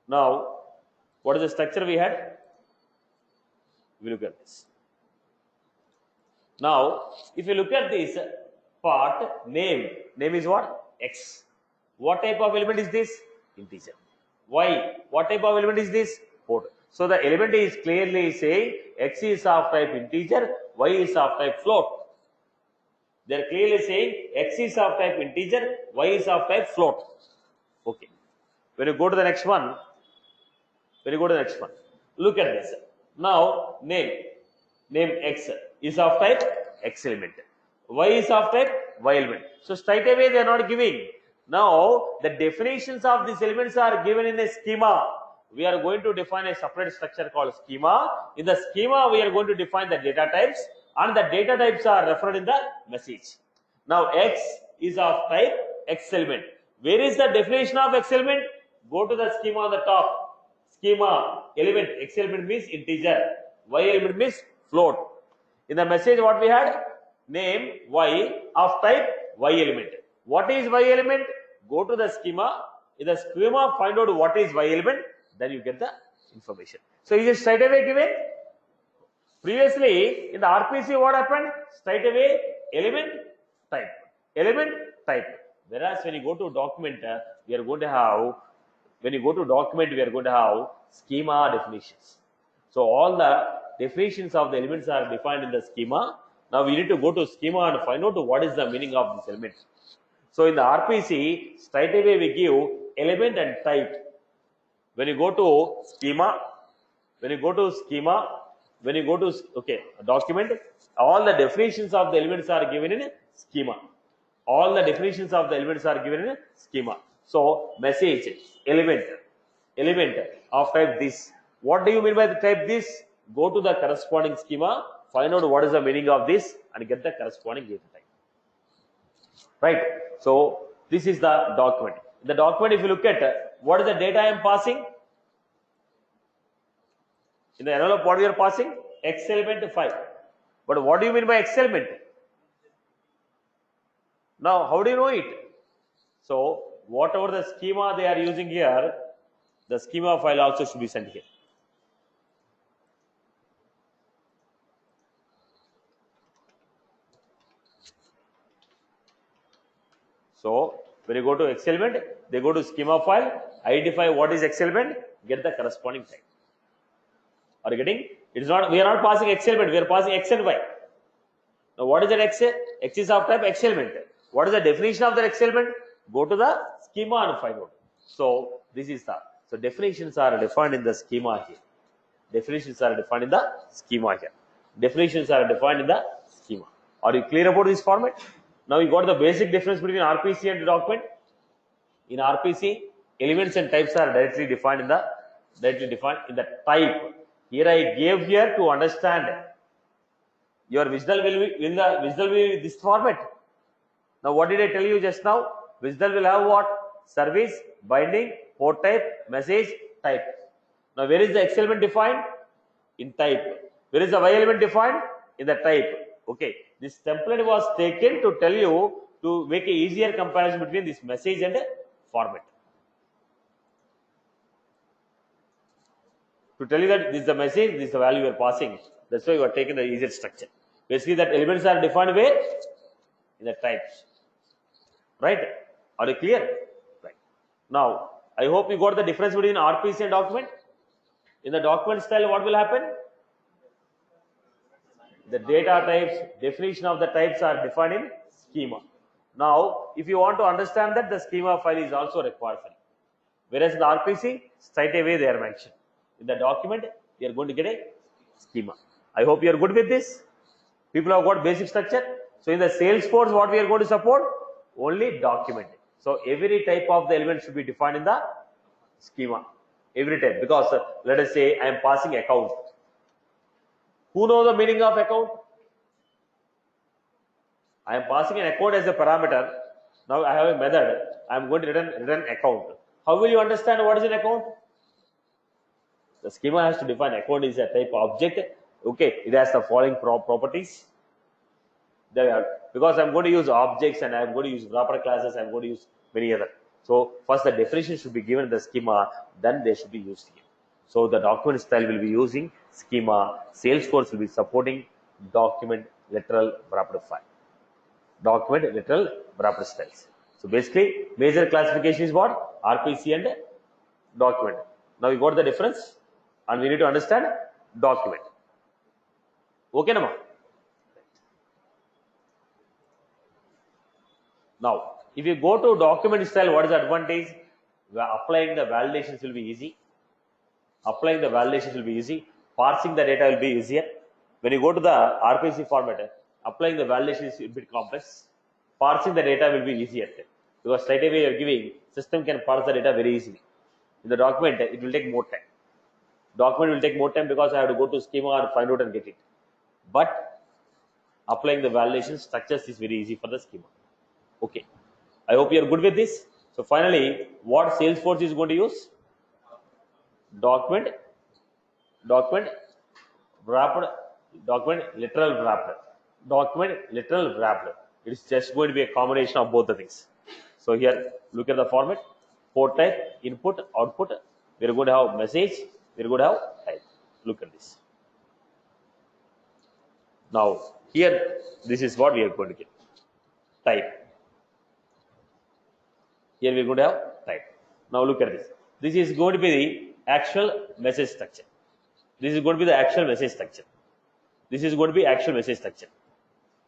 Now, what is the structure we had? We look at this. Now, if you look at this part, name is what? X. What type of element is this? Integer. Y. What type of element is this? Float. So the element is clearly saying X is of type integer, Y is of type float. They are clearly saying X is of type integer, Y is of type float. Okay. When you go to the next one, look at this. Now, name X is of type X element. Y is of type Y element. So straight away they are not giving. Now the definitions of these elements are given in a schema. We are going to define a separate structure called schema. In the schema, we are going to define the data types, and the data types are referred in the message. Now X is of type X element. Where is the definition of X element? Go to the schema on the top. Schema element, X element means integer. Y element means float. In the message what we had? Name Y of type Y element. What is Y element? Go to the schema. In the schema, find out what is Y element. Then you get the information. So is it straight away given? Previously, in the RPC, what happened? Straight away, element type. Element type. Whereas when you go to document, we are going to have, when you go to document, we are going to have schema definitions. So all the definitions of the elements are defined in the schema. Now we need to go to schema and find out what is the meaning of this element. So in the RPC, straight away we give element and type. When you go to schema, when you go to document, all the definitions of the elements are given in a schema. All the definitions of the elements are given in a schema. So message, element of type this. What do you mean by the type this? Go to the corresponding schema, find out what is the meaning of this and get the corresponding data type. Right. So this is the document. In the document, if you look at what is the data I am passing? In the envelope, what we are passing? X element 5. But what do you mean by X element? Now, how do you know it? So, whatever the schema they are using here, the schema file also should be sent here. So, when you go to X element, they go to schema file, identify what is X element, get the corresponding type. Are you getting? It is not, we are not passing X element, we are passing X and Y. Now, what is that X? X is of type X element. What is the definition of the X element? Go to the schema and find out. So, this is the, so definitions are defined in the schema here. Definitions are defined in the schema here. Definitions are defined in the schema. Are you clear about this format? Now, you got the basic difference between RPC and the document. In RPC, elements and types are directly defined in the type. Here I gave here to understand. Your visual will be this format. Now, what did I tell you just now? Visual will have what? Service, binding, port type, message, type. Now, where is the X element defined? In type. Where is the Y element defined? In the type. Okay. This template was taken to tell you to make a easier comparison between this message and format. To tell you that this is the message, this is the value you are passing. That's why you are taking the easier structure. Basically, that elements are defined where? In the types. Right? Are you clear? Right. Now, I hope you got the difference between RPC and document. In the document style, what will happen? The data types, definition of the types are defined in schema. Now, if you want to understand that, the schema file is also required for you. Whereas in the RPC, straight away they are mentioned. In the document, you are going to get a schema. I hope you are good with this. People have got basic structure. So in the Salesforce, what we are going to support? Only document. So every type of the element should be defined in the schema. Every type. Because let us say I am passing account. Who knows the meaning of account? I am passing an account as a parameter. Now I have a method. I am going to return account. How will you understand what is an account? The schema has to define account is a type of object. Okay, it has the following properties. There are, because I am going to use objects and I am going to use wrapper classes, I am going to use many other. So first the definition should be given in the schema, then they should be used here. So the document style will be using schema. Salesforce will be supporting document, literal, wrapper file. Document, literal, wrapper styles. So basically, major classification is what? RPC and document. Now we got the difference, and we need to understand document. Okay, Nama? Now, if you go to document style, what is the advantage? Applying the validations will be easy. Applying the validations will be easy. Parsing the data will be easier. When you go to the RPC format, applying the validation is a bit complex. Parsing the data will be easier. Because straight away you are giving, system can parse the data very easily. In the document, it will take more time. Document will take more time because I have to go to schema or find out and get it. But applying the validation structures is very easy for the schema. Okay. I hope you are good with this. So finally, what Salesforce is going to use? Document, wrapped, document literal wrapped, document literal wrapped. It's just going to be a combination of both the things. So here, look at the format, port type, input, output. We're going to have message, we're going to have type. Look at this. Now, here, this is what we are going to get. Type. Here we're going to have type. Now look at this. This is going to be the actual message structure. This is going to be the actual message structure. This is going to be actual message structure.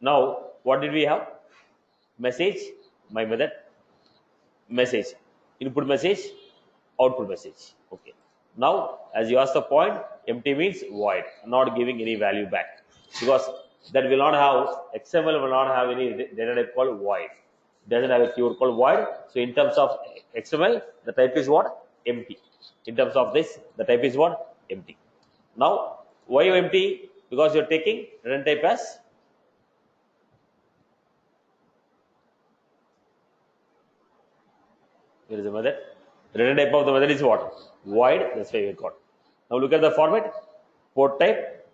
Now, what did we have? Message, my method, message, input message, output message. Okay. Now, as you asked the point, empty means void, not giving any value back, because that will not have, XML will not have any data type called void. Doesn't have a keyword called void. So in terms of XML, the type is what? Empty. In terms of this, the type is what? Empty. Now, why empty? Because you're taking return type as here is the method. The return type of the method is what? Void. That's why we got. Now look at the format. Port type,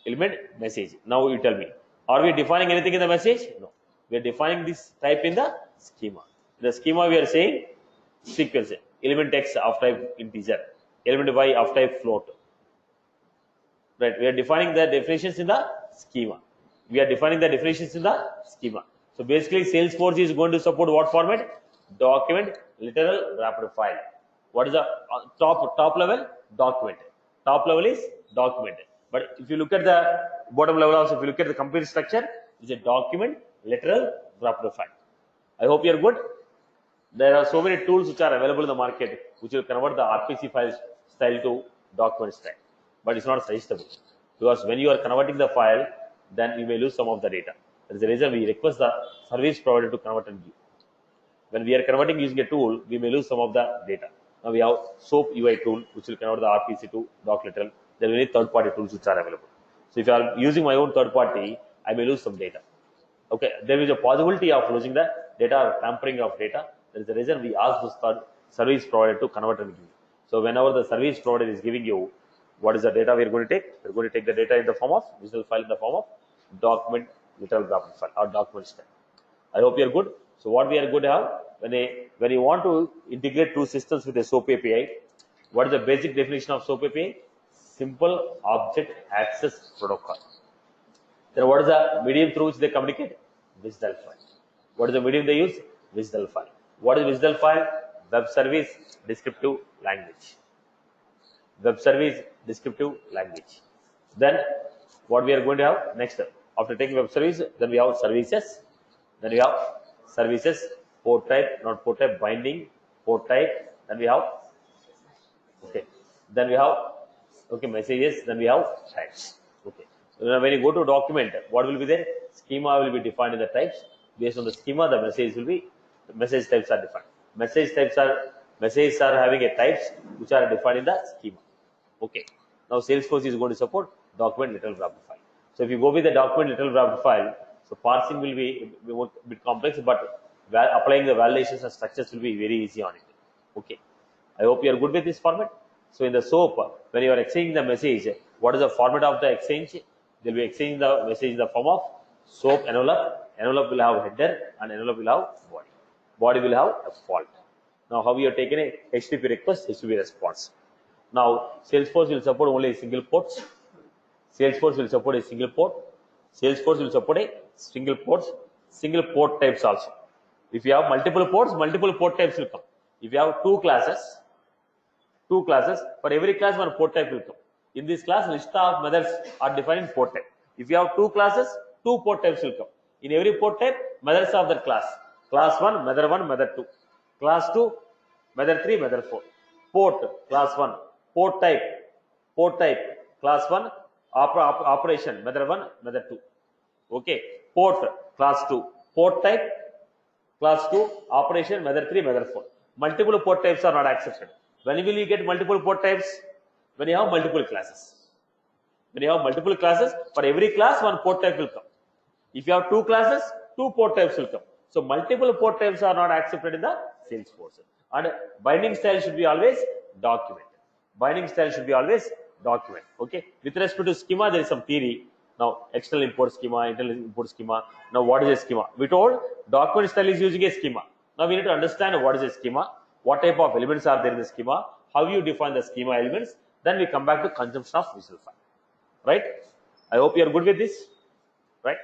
element, message. Now you tell me, are we defining anything in the message? No. We are defining this type in the schema. In the schema, we are saying sequence, element X of type integer, element Y of type float. Right? We are defining the definitions in the schema. We are defining the definitions in the schema. So basically, Salesforce is going to support what format? Document, literal, wrapped file. What is the top level? Document. Top level is document. But if you look at the bottom level also, if you look at the complete structure, it's a document, literal, wrapped file. I hope you are good. There are so many tools which are available in the market which will convert the RPC file style to document style. But it's not suggestible, because when you are converting the file, then you may lose some of the data. That is the reason we request the service provider to convert and give. When we are converting using a tool, we may lose some of the data. Now we have SOAP UI tool which will convert the RPC to doc literal. There are many third-party tools which are available. So if I am using my own third-party, I may lose some data. Okay, there is a possibility of losing the data or tampering of data. That is the reason we ask this third service provider to convert and give. So whenever the service provider is giving you what is the data we are going to take, we are going to take the data in the form of visual file, in the form of document literal wrapped file or document style. I hope you are good. So what we are going to have, when you want to integrate two systems with a SOAP API, what is the basic definition of SOAP API? Simple Object Access Protocol. Then what is the medium through which they communicate? WSDL file. What is the medium they use? WSDL file. What is WSDL file? Web Service Descriptive Language. Web Service Descriptive Language. Then what we are going to have next, after taking Web Service, then we have services. Then we have services, port type, not port type, binding, port type. Then we have, okay. Then we have, okay, messages. Then we have types. Okay. So when you go to document, what will be there? Schema will be defined in the types. Based on the schema, the message types are defined. Messages are having a types which are defined in the schema. Okay. Now Salesforce is going to support document literal wrapped file. So if you go with the document literal wrapped file, so parsing will be a bit complex, but applying the validations and structures will be very easy on it. Okay. I hope you are good with this format. So in the SOAP, when you are exchanging the message, what is the format of the exchange? They will be exchanging the message in the form of SOAP envelope. Envelope will have header and envelope will have body. Body will have a fault. Now how we have taken a HTTP request, HTTP response. Now Salesforce will support only a single port. Salesforce will support a single port. Salesforce will support a single port types also. If you have multiple ports, multiple port types will come. If you have two classes, for every class one port type will come. In this class, list of methods are defined in port type. If you have two classes, two port types will come. In every port type, methods of that class. Class 1, method 1, method 2. Class 2, method 3, method 4. Port, class 1. Port type, class 1. Operation, method 1, method 2. Okay. Port, class 2. Port type, class 2. Operation, method 3, method 4. Multiple port types are not accepted. When will you get multiple port types? When you have multiple classes. When you have multiple classes, for every class, one port type will come. If you have two classes, two port types will come. So multiple port types are not accepted in the Salesforce. And binding style should be always document. Binding style should be always document. Okay. With respect to schema, there is some theory. Now, external import schema, internal import schema. Now, what is a schema? We told document style is using a schema. Now, we need to understand what is a schema, what type of elements are there in the schema, how you define the schema elements. Then we come back to consumption of visual file. Right? I hope you are good with this. Right?